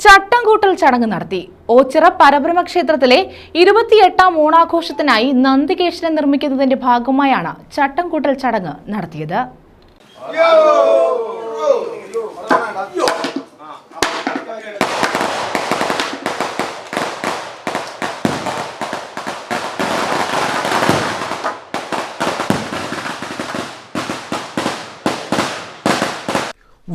ചട്ടംകൂട്ടൽ ചടങ്ങ് നടത്തി. ഓച്ചിറ പരബ്രഹ്മ ക്ഷേത്രത്തിലെ 28ാം ഓണാഘോഷത്തിനായി നന്ദികേശനെ നിർമ്മിക്കുന്നതിന്റെ ഭാഗമായാണ് ചട്ടംകൂട്ടൽ ചടങ്ങ് നടത്തിയത്.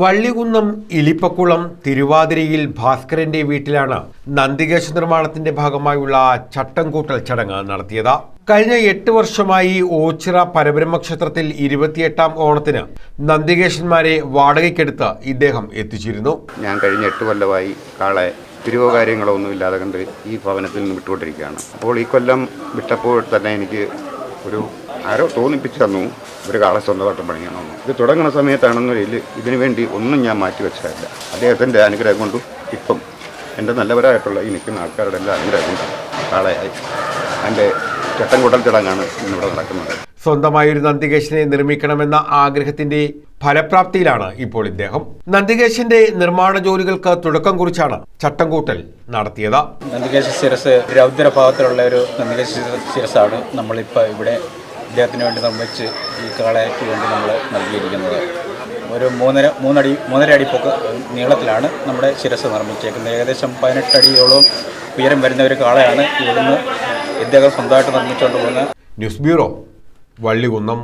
വള്ളികുന്നം ഇലിപ്പക്കുളം തിരുവാതിരയിൽ ഭാസ്കരന്റെ വീട്ടിലാണ് നന്ദികേശ നിർമ്മാണത്തിന്റെ ഭാഗമായുള്ള ചട്ടംകൂട്ടൽ ചടങ്ങ് നടത്തിയത്. കഴിഞ്ഞ 8 വർഷമായി ഓച്ചിറ പരബ്രഹ്മ ക്ഷേത്രത്തിൽ 28ാം ഓണത്തിന് നന്ദികേശന്മാരെ വാടകയ്ക്കെടുത്ത് ഇദ്ദേഹം എത്തിച്ചിരുന്നു. ഞാൻ കഴിഞ്ഞ 8 കൊല്ലമായി കാളെ തിരുവോ കാര്യങ്ങളോ ഒന്നും ഇല്ലാതെ കണ്ട് ഈ ഭവനത്തിൽ നിന്ന് വിട്ടുകൊണ്ടിരിക്കുകയാണ്. അപ്പോൾ ഈ കൊല്ലം വിട്ടപ്പോൾ തന്നെ എനിക്ക് ആരോ തോന്നിപ്പിച്ചു തന്നു, ഒരു കാളെ സ്വന്തമായിട്ട് പണിയണമെന്ന്. ഇത് തുടങ്ങുന്ന സമയത്താണെന്നൊരു ഇതിനു വേണ്ടി ഒന്നും ഞാൻ മാറ്റിവെച്ചതല്ല. അദ്ദേഹത്തിൻ്റെ അനുഗ്രഹം കൊണ്ടും ഇപ്പം എൻ്റെ നല്ലവരായിട്ടുള്ള ഈ നിൽക്കുന്ന ആൾക്കാരുടെ എല്ലാം അനുഗ്രഹം കൊണ്ടും കാളയായി എൻ്റെ ചട്ടംകൂട്ടൽ ചടങ്ങാണ് ഇന്നിവിടെ നടക്കുന്നത്. സ്വന്തമായൊരു നന്ദികേശനെ നിർമ്മിക്കണമെന്ന ആഗ്രഹത്തിന്റെ ഫലപ്രാപ്തിയിലാണ് ഇപ്പോൾ ഇദ്ദേഹം. നന്ദികേശന്റെ നിർമ്മാണ ജോലികൾക്ക് തുടക്കം കുറിച്ചാണ് ചട്ടംകൂട്ടൽ നടത്തിയത്. നന്ദികേശ ശിരസ് രൗദ്രഭാവത്തിലുള്ള ഒരു നന്ദികേശ ശിരസാണ് നമ്മളിപ്പോൾ ഇവിടെ ഇദ്ദേഹത്തിന് വേണ്ടി നിർമ്മിച്ച് ഈ കാളയ്ക്ക് വേണ്ടി നമ്മൾ നൽകിയിരിക്കുന്നത്. ഒരു 3.5 അടി നീളത്തിലാണ് നമ്മുടെ ശിരസ് നിർമ്മിച്ചേക്കുന്നത്. ഏകദേശം 18 അടിയോളം ഉയരം വരുന്ന ഒരു കാളയാണ് ഇവിടുന്ന് ഇദ്ദേഹം സ്വന്തമായിട്ട് നിർമ്മിച്ചുകൊണ്ട് പോകുന്നത്. News bureau, Vallikunnam.